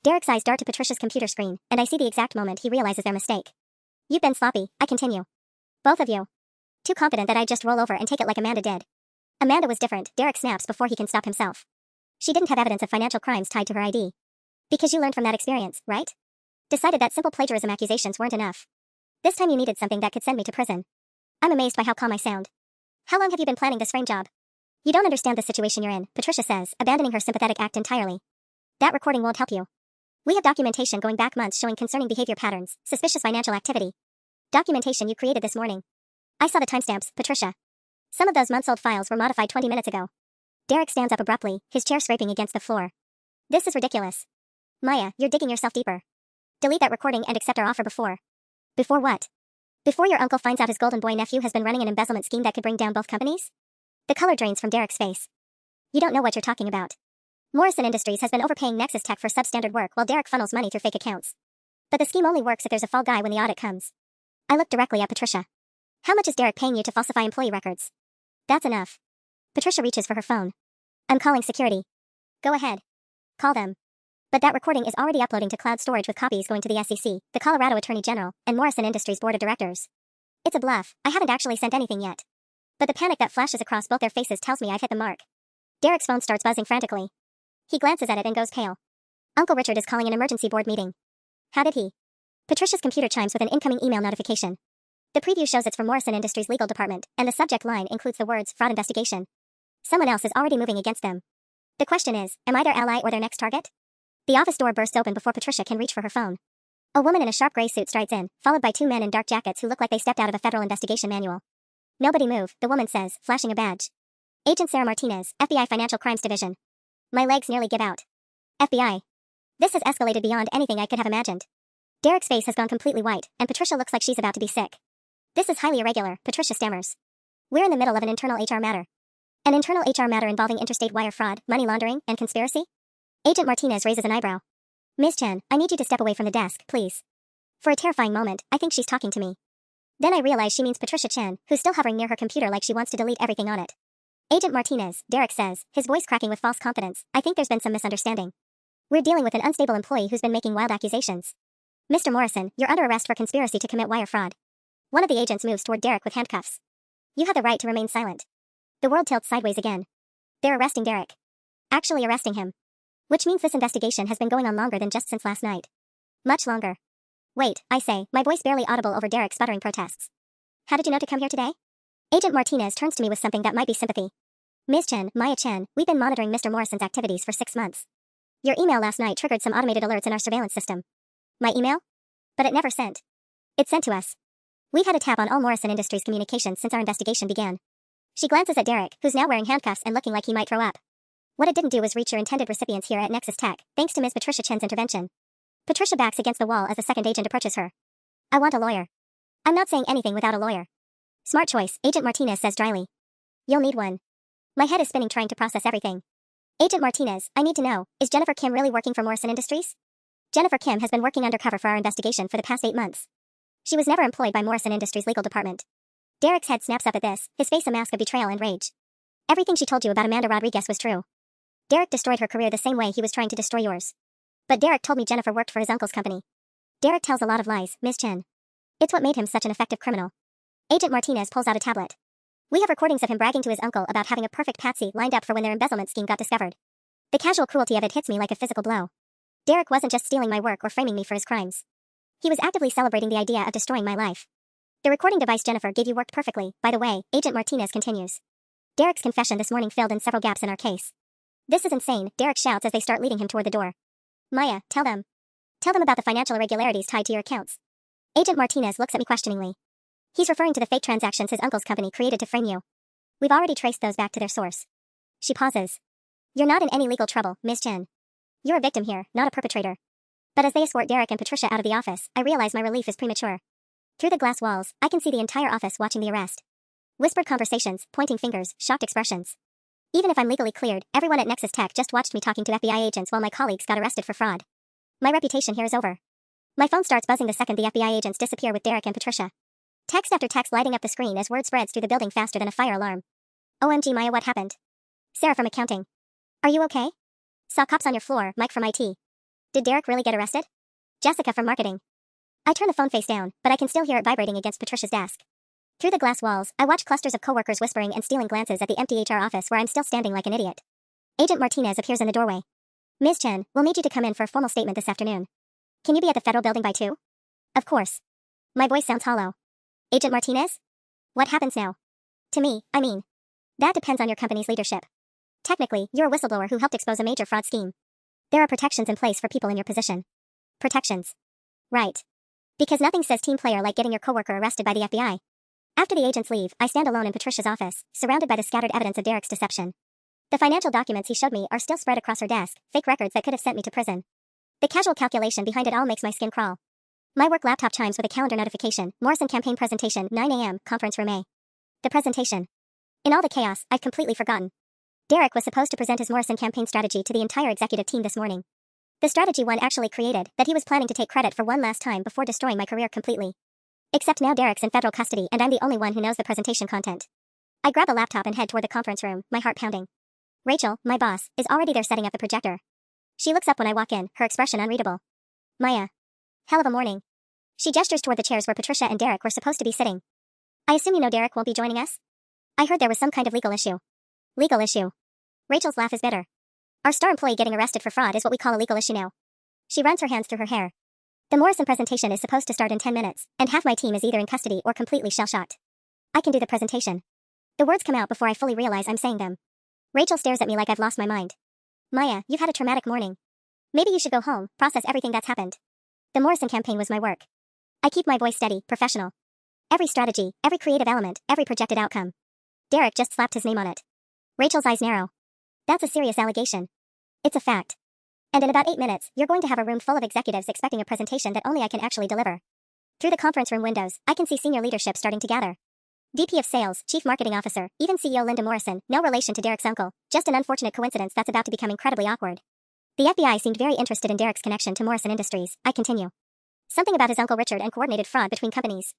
Derek's eyes dart to Patricia's computer screen, and I see the exact moment he realizes their mistake. You've been sloppy, I continue. Both of you. Too confident that I'd just roll over and take it like Amanda did. Amanda was different, Derek snaps before he can stop himself. She didn't have evidence of financial crimes tied to her ID. Because you learned from that experience, right? Decided that simple plagiarism accusations weren't enough. This time you needed something that could send me to prison. I'm amazed by how calm I sound. How long have you been planning this frame job? You don't understand the situation you're in, Patricia says, abandoning her sympathetic act entirely. That recording won't help you. We have documentation going back months showing concerning behavior patterns, suspicious financial activity. Documentation you created this morning. I saw the timestamps, Patricia. Some of those months-old files were modified 20 minutes ago. Derek stands up abruptly, his chair scraping against the floor. This is ridiculous. Maya, you're digging yourself deeper. Delete that recording and accept our offer before. Before what? Before your uncle finds out his golden boy nephew has been running an embezzlement scheme that could bring down both companies? The color drains from Derek's face. You don't know what you're talking about. Morrison Industries has been overpaying Nexus Tech for substandard work while Derek funnels money through fake accounts. But the scheme only works if there's a fall guy when the audit comes. I look directly at Patricia. How much is Derek paying you to falsify employee records? That's enough. Patricia reaches for her phone. I'm calling security. Go ahead. Call them. But that recording is already uploading to cloud storage with copies going to the SEC, the Colorado Attorney General, and Morrison Industries Board of Directors. It's a bluff, I haven't actually sent anything yet. But the panic that flashes across both their faces tells me I've hit the mark. Derek's phone starts buzzing frantically. He glances at it and goes pale. Uncle Richard is calling an emergency board meeting. How did he? Patricia's computer chimes with an incoming email notification. The preview shows it's from Morrison Industries' legal department, and the subject line includes the words, fraud investigation. Someone else is already moving against them. The question is, am I their ally or their next target? The office door bursts open before Patricia can reach for her phone. A woman in a sharp gray suit strides in, followed by two men in dark jackets who look like they stepped out of a federal investigation manual. Nobody move, the woman says, flashing a badge. Agent Sarah Martinez, FBI Financial Crimes Division. My legs nearly give out. FBI. This has escalated beyond anything I could have imagined. Derek's face has gone completely white, and Patricia looks like she's about to be sick. This is highly irregular, Patricia stammers. We're in the middle of an internal HR matter. An internal HR matter involving interstate wire fraud, money laundering, and conspiracy? Agent Martinez raises an eyebrow. Ms. Chen, I need you to step away from the desk, please. For a terrifying moment, I think she's talking to me. Then I realize she means Patricia Chen, who's still hovering near her computer like she wants to delete everything on it. Agent Martinez, Derek says, his voice cracking with false confidence, I think there's been some misunderstanding. We're dealing with an unstable employee who's been making wild accusations. Mr. Morrison, you're under arrest for conspiracy to commit wire fraud. One of the agents moves toward Derek with handcuffs. You have the right to remain silent. The world tilts sideways again. They're arresting Derek. Actually arresting him. Which means this investigation has been going on longer than just since last night. Much longer. Wait, I say, my voice barely audible over Derek's sputtering protests. How did you know to come here today? Agent Martinez turns to me with something that might be sympathy. Ms. Chen, Maya Chen, we've been monitoring Mr. Morrison's activities for 6 months. Your email last night triggered some automated alerts in our surveillance system. My email? But it never sent. It sent to us. We've had a tap on all Morrison Industries communications since our investigation began. She glances at Derek, who's now wearing handcuffs and looking like he might throw up. What it didn't do was reach your intended recipients here at Nexus Tech, thanks to Ms. Patricia Chen's intervention. Patricia backs against the wall as the second agent approaches her. I want a lawyer. I'm not saying anything without a lawyer. Smart choice, Agent Martinez says dryly. You'll need one. My head is spinning trying to process everything. Agent Martinez, I need to know, is Jennifer Kim really working for Morrison Industries? Jennifer Kim has been working undercover for our investigation for the past 8 months. She was never employed by Morrison Industries' legal department. Derek's head snaps up at this, his face a mask of betrayal and rage. Everything she told you about Amanda Rodriguez was true. Derek destroyed her career the same way he was trying to destroy yours. But Derek told me Jennifer worked for his uncle's company. Derek tells a lot of lies, Ms. Chen. It's what made him such an effective criminal. Agent Martinez pulls out a tablet. We have recordings of him bragging to his uncle about having a perfect patsy lined up for when their embezzlement scheme got discovered. The casual cruelty of it hits me like a physical blow. Derek wasn't just stealing my work or framing me for his crimes. He was actively celebrating the idea of destroying my life. The recording device Jennifer gave you worked perfectly, by the way, Agent Martinez continues. Derek's confession this morning filled in several gaps in our case. This is insane, Derek shouts as they start leading him toward the door. Maya, tell them. Tell them about the financial irregularities tied to your accounts. Agent Martinez looks at me questioningly. He's referring to the fake transactions his uncle's company created to frame you. We've already traced those back to their source. She pauses. You're not in any legal trouble, Ms. Chen. You're a victim here, not a perpetrator. But as they escort Derek and Patricia out of the office, I realize my relief is premature. Through the glass walls, I can see the entire office watching the arrest. Whispered conversations, pointing fingers, shocked expressions. Even if I'm legally cleared, everyone at Nexus Tech just watched me talking to FBI agents while my colleagues got arrested for fraud. My reputation here is over. My phone starts buzzing the second the FBI agents disappear with Derek and Patricia. Text after text lighting up the screen as word spreads through the building faster than a fire alarm. OMG Maya, what happened? Sarah from accounting. Are you okay? Saw cops on your floor, Mike from IT. Did Derek really get arrested? Jessica from marketing. I turn the phone face down, but I can still hear it vibrating against Patricia's desk. Through the glass walls, I watch clusters of coworkers whispering and stealing glances at the empty HR office where I'm still standing like an idiot. Agent Martinez appears in the doorway. Ms. Chen, we'll need you to come in for a formal statement this afternoon. Can you be at the federal building by 2? Of course. My voice sounds hollow. Agent Martinez? What happens now? To me, I mean. That depends on your company's leadership. Technically, you're a whistleblower who helped expose a major fraud scheme. There are protections in place for people in your position. Protections. Right. Because nothing says team player like getting your coworker arrested by the FBI. After the agents leave, I stand alone in Patricia's office, surrounded by the scattered evidence of Derek's deception. The financial documents he showed me are still spread across her desk, fake records that could have sent me to prison. The casual calculation behind it all makes my skin crawl. My work laptop chimes with a calendar notification. Morrison campaign presentation, 9 a.m., conference room A. The presentation. In all the chaos, I've completely forgotten. Derek was supposed to present his Morrison campaign strategy to the entire executive team this morning. The strategy one actually created, that he was planning to take credit for one last time before destroying my career completely. Except now Derek's in federal custody and I'm the only one who knows the presentation content. I grab a laptop and head toward the conference room, my heart pounding. Rachel, my boss, is already there setting up the projector. She looks up when I walk in, her expression unreadable. Maya. Hell of a morning. She gestures toward the chairs where Patricia and Derek were supposed to be sitting. I assume you know Derek won't be joining us? I heard there was some kind of legal issue. Legal issue. Rachel's laugh is bitter. Our star employee getting arrested for fraud is what we call a legal issue now. She runs her hands through her hair. The Morrison presentation is supposed to start in 10 minutes, and half my team is either in custody or completely shell-shocked. I can do the presentation. The words come out before I fully realize I'm saying them. Rachel stares at me like I've lost my mind. Maya, you've had a traumatic morning. Maybe you should go home, process everything that's happened. The Morrison campaign was my work. I keep my voice steady, professional. Every strategy, every creative element, every projected outcome. Derek just slapped his name on it. Rachel's eyes narrow. That's a serious allegation. It's a fact. And in about 8 minutes, you're going to have a room full of executives expecting a presentation that only I can actually deliver. Through the conference room windows, I can see senior leadership starting to gather. VP of Sales, Chief Marketing Officer, even CEO Linda Morrison, no relation to Derek's uncle, just an unfortunate coincidence that's about to become incredibly awkward. The FBI seemed very interested in Derek's connection to Morrison Industries. I continue. Something about his uncle Richard and coordinated fraud between companies.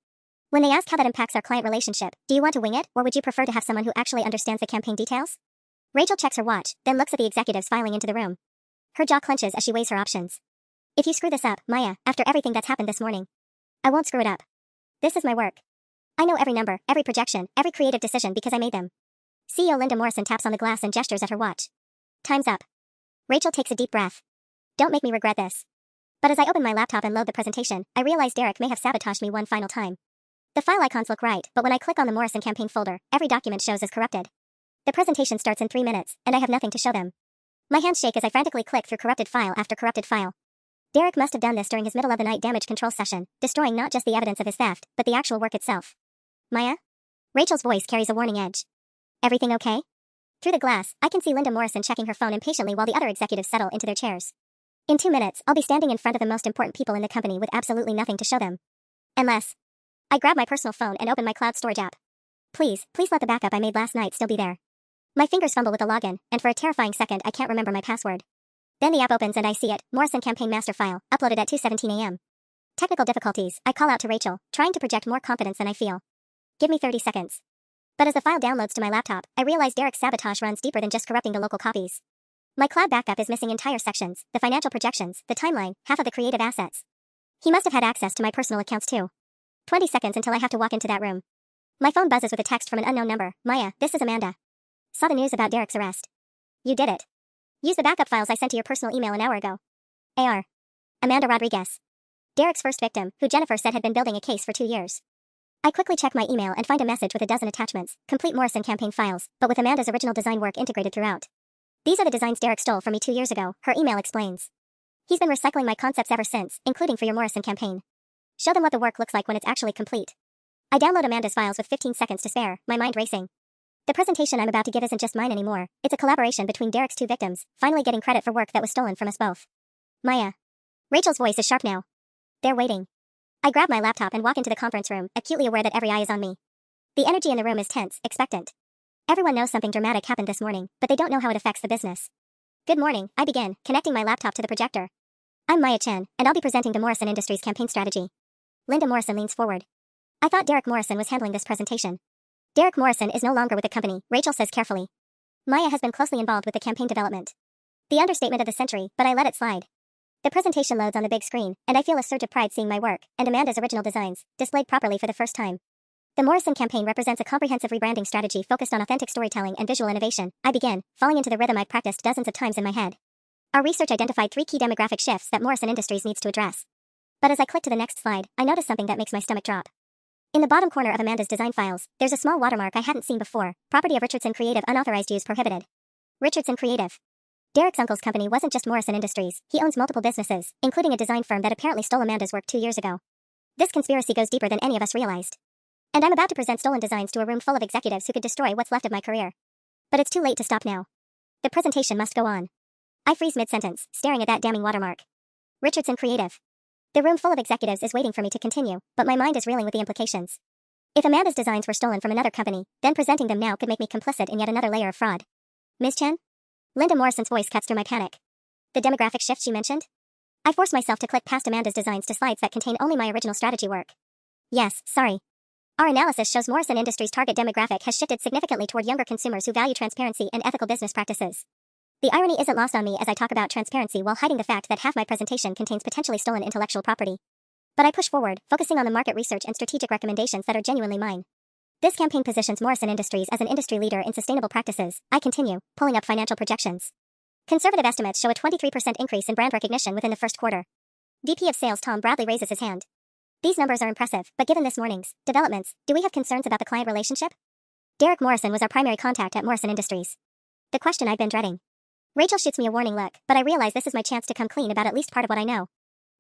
When they ask how that impacts our client relationship, do you want to wing it, or would you prefer to have someone who actually understands the campaign details? Rachel checks her watch, then looks at the executives filing into the room. Her jaw clenches as she weighs her options. If you screw this up, Maya, after everything that's happened this morning, I won't screw it up. This is my work. I know every number, every projection, every creative decision because I made them. CEO Linda Morrison taps on the glass and gestures at her watch. Time's up. Rachel takes a deep breath. Don't make me regret this. But as I open my laptop and load the presentation, I realize Derek may have sabotaged me one final time. The file icons look right, but when I click on the Morrison campaign folder, every document shows as corrupted. The presentation starts in 3 minutes, and I have nothing to show them. My hands shake as I frantically click through corrupted file after corrupted file. Derek must have done this during his middle-of-the-night damage control session, destroying not just the evidence of his theft, but the actual work itself. Maya? Rachel's voice carries a warning edge. Everything okay? Through the glass, I can see Linda Morrison checking her phone impatiently while the other executives settle into their chairs. In 2 minutes, I'll be standing in front of the most important people in the company with absolutely nothing to show them. Unless. I grab my personal phone and open my cloud storage app. Please let the backup I made last night still be there. My fingers fumble with the login, and for a terrifying second I can't remember my password. Then the app opens and I see it, Morrison campaign master file, uploaded at 2:17 a.m. Technical difficulties, I call out to Rachel, trying to project more confidence than I feel. Give me 30 seconds. But as the file downloads to my laptop, I realize Derek's sabotage runs deeper than just corrupting the local copies. My cloud backup is missing entire sections, the financial projections, the timeline, half of the creative assets. He must have had access to my personal accounts too. 20 seconds until I have to walk into that room. My phone buzzes with a text from an unknown number. Maya, this is Amanda. Saw the news about Derek's arrest. You did it. Use the backup files I sent to your personal email an hour ago. AR. Amanda Rodriguez. Derek's first victim, who Jennifer said had been building a case for 2 years. I quickly check my email and find a message with a dozen attachments, complete Morrison campaign files, but with Amanda's original design work integrated throughout. These are the designs Derek stole from me 2 years ago, her email explains. He's been recycling my concepts ever since, including for your Morrison campaign. Show them what the work looks like when it's actually complete. I download Amanda's files with 15 seconds to spare, my mind racing. The presentation I'm about to give isn't just mine anymore, it's a collaboration between Derek's two victims, finally getting credit for work that was stolen from us both. Maya. Rachel's voice is sharp now. They're waiting. I grab my laptop and walk into the conference room, acutely aware that every eye is on me. The energy in the room is tense, expectant. Everyone knows something dramatic happened this morning, but they don't know how it affects the business. Good morning, I begin, connecting my laptop to the projector. I'm Maya Chen, and I'll be presenting the Morrison Industries campaign strategy. Linda Morrison leans forward. I thought Derek Morrison was handling this presentation. Derek Morrison is no longer with the company, Rachel says carefully. Maya has been closely involved with the campaign development. The understatement of the century, but I let it slide. The presentation loads on the big screen, and I feel a surge of pride seeing my work, and Amanda's original designs, displayed properly for the first time. The Morrison campaign represents a comprehensive rebranding strategy focused on authentic storytelling and visual innovation. I begin, falling into the rhythm I've practiced dozens of times in my head. Our research identified 3 key demographic shifts that Morrison Industries needs to address. But as I click to the next slide, I notice something that makes my stomach drop. In the bottom corner of Amanda's design files, there's a small watermark I hadn't seen before, property of Richardson Creative, unauthorized use prohibited. Richardson Creative. Derek's uncle's company wasn't just Morrison Industries, he owns multiple businesses, including a design firm that apparently stole Amanda's work 2 years ago. This conspiracy goes deeper than any of us realized. And I'm about to present stolen designs to a room full of executives who could destroy what's left of my career. But it's too late to stop now. The presentation must go on. I freeze mid-sentence, staring at that damning watermark. Richardson Creative. The room full of executives is waiting for me to continue, but my mind is reeling with the implications. If Amanda's designs were stolen from another company, then presenting them now could make me complicit in yet another layer of fraud. Ms. Chen? Linda Morrison's voice cuts through my panic. The demographic shifts you mentioned? I force myself to click past Amanda's designs to slides that contain only my original strategy work. Yes, sorry. Our analysis shows Morrison Industries' target demographic has shifted significantly toward younger consumers who value transparency and ethical business practices. The irony isn't lost on me as I talk about transparency while hiding the fact that half my presentation contains potentially stolen intellectual property. But I push forward, focusing on the market research and strategic recommendations that are genuinely mine. This campaign positions Morrison Industries as an industry leader in sustainable practices. I continue, pulling up financial projections. Conservative estimates show a 23% increase in brand recognition within the first quarter. VP of Sales Tom Bradley raises his hand. These numbers are impressive, but given this morning's developments, do we have concerns about the client relationship? Derek Morrison was our primary contact at Morrison Industries. The question I've been dreading. Rachel shoots me a warning look, but I realize this is my chance to come clean about at least part of what I know.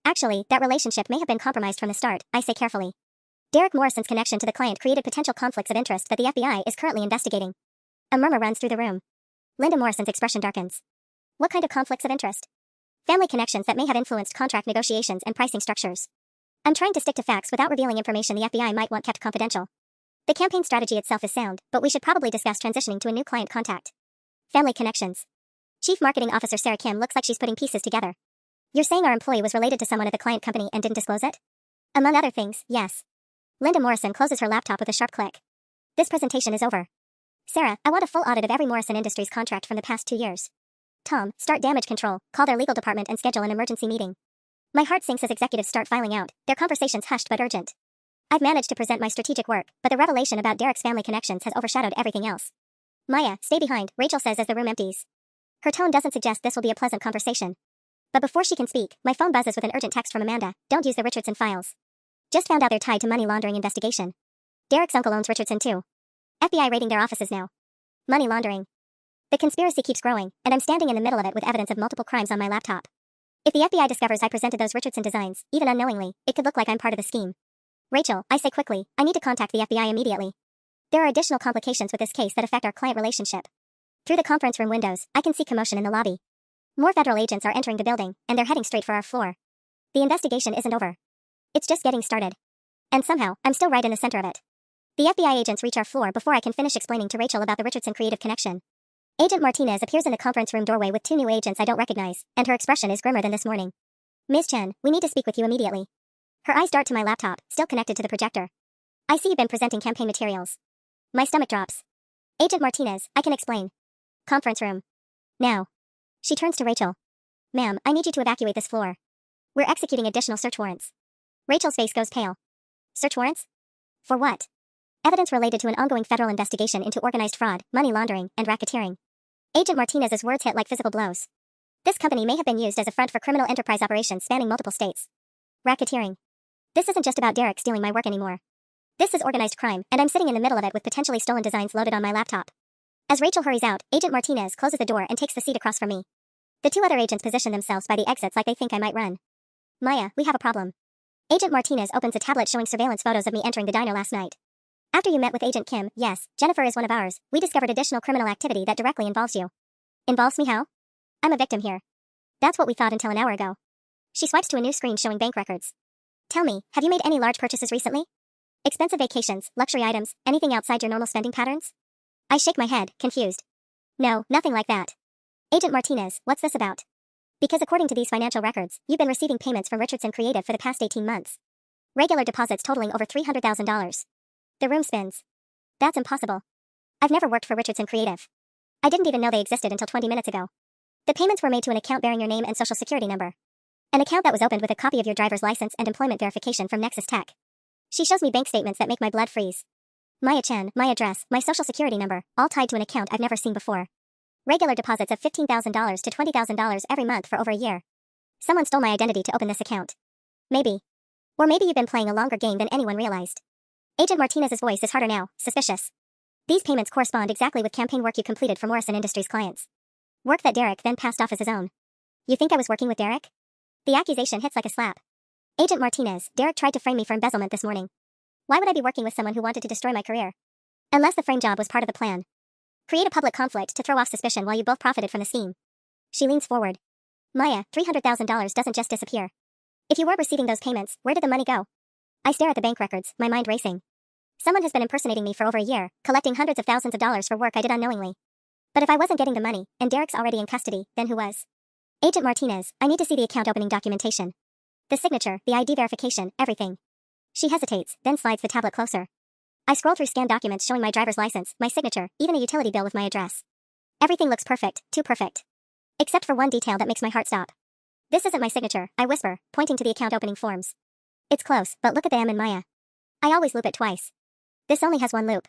Actually, that relationship may have been compromised from the start, I say carefully. Derek Morrison's connection to the client created potential conflicts of interest that the FBI is currently investigating. A murmur runs through the room. Linda Morrison's expression darkens. What kind of conflicts of interest? Family connections that may have influenced contract negotiations and pricing structures. I'm trying to stick to facts without revealing information the FBI might want kept confidential. The campaign strategy itself is sound, but we should probably discuss transitioning to a new client contact. Family connections. Chief Marketing Officer Sarah Kim looks like she's putting pieces together. You're saying our employee was related to someone at the client company and didn't disclose it? Among other things, yes. Linda Morrison closes her laptop with a sharp click. This presentation is over. Sarah, I want a full audit of every Morrison Industries contract from the past 2 years. Tom, start damage control, call their legal department and schedule an emergency meeting. My heart sinks as executives start filing out, their conversations hushed but urgent. I've managed to present my strategic work, but the revelation about Derek's family connections has overshadowed everything else. Maya, stay behind, Rachel says as the room empties. Her tone doesn't suggest this will be a pleasant conversation. But before she can speak, my phone buzzes with an urgent text from Amanda. Don't use the Richardson files. Just found out they're tied to money laundering investigation. Derek's uncle owns Richardson too. FBI raiding their offices now. Money laundering. The conspiracy keeps growing, and I'm standing in the middle of it with evidence of multiple crimes on my laptop. If the FBI discovers I presented those Richardson designs, even unknowingly, it could look like I'm part of the scheme. Rachel, I say quickly, I need to contact the FBI immediately. There are additional complications with this case that affect our client relationship. Through the conference room windows, I can see commotion in the lobby. More federal agents are entering the building, and they're heading straight for our floor. The investigation isn't over. It's just getting started. And somehow, I'm still right in the center of it. The FBI agents reach our floor before I can finish explaining to Rachel about the Richardson creative connection. Agent Martinez appears in the conference room doorway with 2 new agents I don't recognize, and her expression is grimmer than this morning. Ms. Chen, we need to speak with you immediately. Her eyes dart to my laptop, still connected to the projector. I see you've been presenting campaign materials. My stomach drops. Agent Martinez, I can explain. Conference room. Now. She turns to Rachel. Ma'am, I need you to evacuate this floor. We're executing additional search warrants. Rachel's face goes pale. Search warrants? For what? Evidence related to an ongoing federal investigation into organized fraud, money laundering, and racketeering. Agent Martinez's words hit like physical blows. This company may have been used as a front for criminal enterprise operations spanning multiple states. Racketeering. This isn't just about Derek stealing my work anymore. This is organized crime, and I'm sitting in the middle of it with potentially stolen designs loaded on my laptop. As Rachel hurries out, Agent Martinez closes the door and takes the seat across from me. The 2 other agents position themselves by the exits like they think I might run. Maya, we have a problem. Agent Martinez opens a tablet showing surveillance photos of me entering the diner last night. After you met with Agent Kim, yes, Jennifer is one of ours, we discovered additional criminal activity that directly involves you. Involves me how? I'm a victim here. That's what we thought until an hour ago. She swipes to a new screen showing bank records. Tell me, have you made any large purchases recently? Expensive vacations, luxury items, anything outside your normal spending patterns? I shake my head, confused. No, nothing like that. Agent Martinez, what's this about? Because according to these financial records, you've been receiving payments from Richardson Creative for the past 18 months. Regular deposits totaling over $300,000. The room spins. That's impossible. I've never worked for Richardson Creative. I didn't even know they existed until 20 minutes ago. The payments were made to an account bearing your name and social security number. An account that was opened with a copy of your driver's license and employment verification from Nexus Tech. She shows me bank statements that make my blood freeze. Maya Chen, my address, my social security number, all tied to an account I've never seen before. Regular deposits of $15,000 to $20,000 every month for over a year. Someone stole my identity to open this account. Maybe. Or maybe you've been playing a longer game than anyone realized. Agent Martinez's voice is harder now, suspicious. These payments correspond exactly with campaign work you completed for Morrison Industries clients. Work that Derek then passed off as his own. You think I was working with Derek? The accusation hits like a slap. Agent Martinez, Derek tried to frame me for embezzlement this morning. Why would I be working with someone who wanted to destroy my career? Unless the frame job was part of the plan. Create a public conflict to throw off suspicion while you both profited from the scheme. She leans forward. Maya, $300,000 doesn't just disappear. If you weren't receiving those payments, where did the money go? I stare at the bank records, my mind racing. Someone has been impersonating me for over a year, collecting hundreds of thousands of dollars for work I did unknowingly. But if I wasn't getting the money, and Derek's already in custody, then who was? Agent Martinez, I need to see the account opening documentation. The signature, the ID verification, everything. She hesitates, then slides the tablet closer. I scroll through scanned documents showing my driver's license, my signature, even a utility bill with my address. Everything looks perfect, too perfect. Except for one detail that makes my heart stop. This isn't my signature, I whisper, pointing to the account opening forms. It's close, but look at the M in Maya. I always loop it twice. This only has one loop.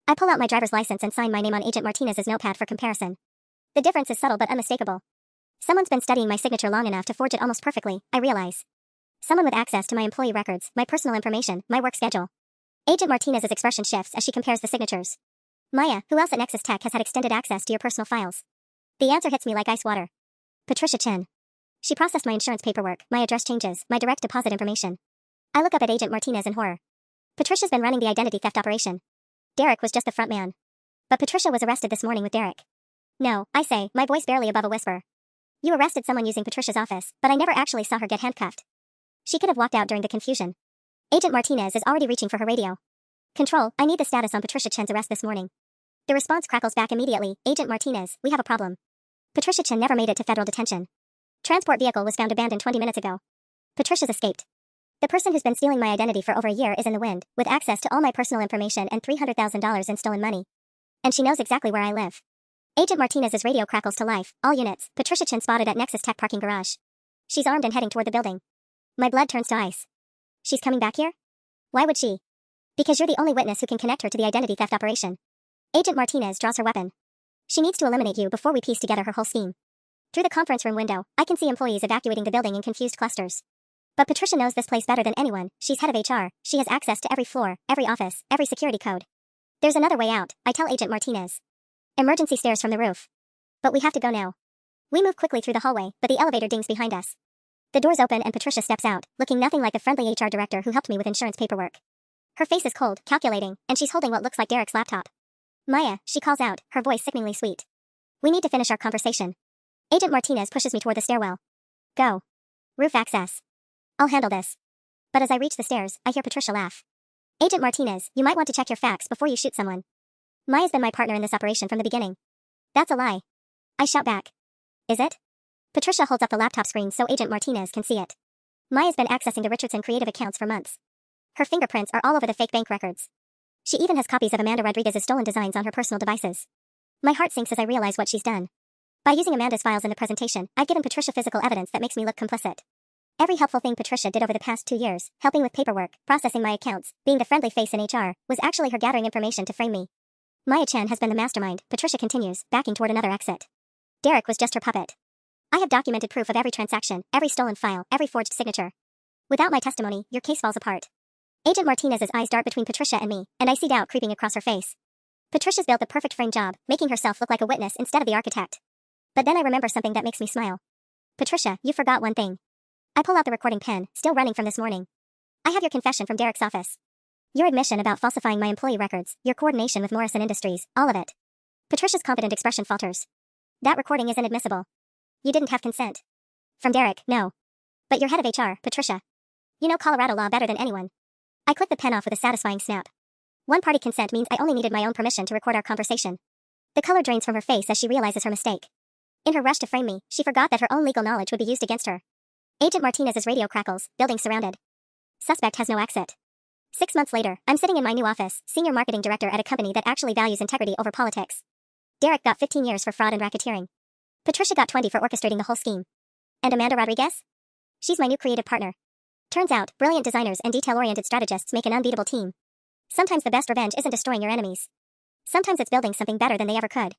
I pull out my driver's license and sign my name on Agent Martinez's notepad for comparison. The difference is subtle but unmistakable. Someone's been studying my signature long enough to forge it almost perfectly, I realize. Someone with access to my employee records, my personal information, my work schedule. Agent Martinez's expression shifts as she compares the signatures. Maya, who else at Nexus Tech has had extended access to your personal files? The answer hits me like ice water. Patricia Chen. She processed my insurance paperwork, my address changes, my direct deposit information. I look up at Agent Martinez in horror. Patricia's been running the identity theft operation. Derek was just the front man. But Patricia was arrested this morning with Derek. No, I say, my voice barely above a whisper. You arrested someone using Patricia's office, but I never actually saw her get handcuffed. She could have walked out during the confusion. Agent Martinez is already reaching for her radio. Control, I need the status on Patricia Chen's arrest this morning. The response crackles back immediately. Agent Martinez, we have a problem. Patricia Chen never made it to federal detention. Transport vehicle was found abandoned 20 minutes ago. Patricia's escaped. The person who's been stealing my identity for over a year is in the wind, with access to all my personal information and $300,000 in stolen money. And she knows exactly where I live. Agent Martinez's radio crackles to life. All units, Patricia Chen spotted at Nexus Tech parking garage. She's armed and heading toward the building. My blood turns to ice. She's coming back here? Why would she? Because you're the only witness who can connect her to the identity theft operation. Agent Martinez draws her weapon. She needs to eliminate you before we piece together her whole scheme. Through the conference room window, I can see employees evacuating the building in confused clusters. But Patricia knows this place better than anyone. She's head of HR. She has access to every floor, every office, every security code. There's another way out, I tell Agent Martinez. Emergency stairs from the roof. But we have to go now. We move quickly through the hallway, but the elevator dings behind us. The doors open and Patricia steps out, looking nothing like the friendly HR director who helped me with insurance paperwork. Her face is cold, calculating, and she's holding what looks like Derek's laptop. Maya, she calls out, her voice sickeningly sweet. We need to finish our conversation. Agent Martinez pushes me toward the stairwell. Go. Roof access. I'll handle this. But as I reach the stairs, I hear Patricia laugh. Agent Martinez, you might want to check your facts before you shoot someone. Maya's been my partner in this operation from the beginning. That's a lie. I shout back. Is it? Patricia holds up the laptop screen so Agent Martinez can see it. Maya's been accessing the Richardson Creative accounts for months. Her fingerprints are all over the fake bank records. She even has copies of Amanda Rodriguez's stolen designs on her personal devices. My heart sinks as I realize what she's done. By using Amanda's files in the presentation, I've given Patricia physical evidence that makes me look complicit. Every helpful thing Patricia did over the past 2 years, helping with paperwork, processing my accounts, being the friendly face in HR, was actually her gathering information to frame me. Maya Chen has been the mastermind, Patricia continues, backing toward another exit. Derek was just her puppet. I have documented proof of every transaction, every stolen file, every forged signature. Without my testimony, your case falls apart. Agent Martinez's eyes dart between Patricia and me, and I see doubt creeping across her face. Patricia's built the perfect frame job, making herself look like a witness instead of the architect. But then I remember something that makes me smile. Patricia, you forgot one thing. I pull out the recording pen, still running from this morning. I have your confession from Derek's office. Your admission about falsifying my employee records, your coordination with Morrison Industries, all of it. Patricia's confident expression falters. That recording is inadmissible. You didn't have consent. From Derek, no. But you're head of HR, Patricia. You know Colorado law better than anyone. I click the pen off with a satisfying snap. One-party consent means I only needed my own permission to record our conversation. The color drains from her face as she realizes her mistake. In her rush to frame me, she forgot that her own legal knowledge would be used against her. Agent Martinez's radio crackles, building surrounded. Suspect has no exit. 6 months later, I'm sitting in my new office, senior marketing director at a company that actually values integrity over politics. Derek got 15 years for fraud and racketeering. Patricia got 20 for orchestrating the whole scheme. And Amanda Rodriguez? She's my new creative partner. Turns out, brilliant designers and detail-oriented strategists make an unbeatable team. Sometimes the best revenge isn't destroying your enemies. Sometimes it's building something better than they ever could.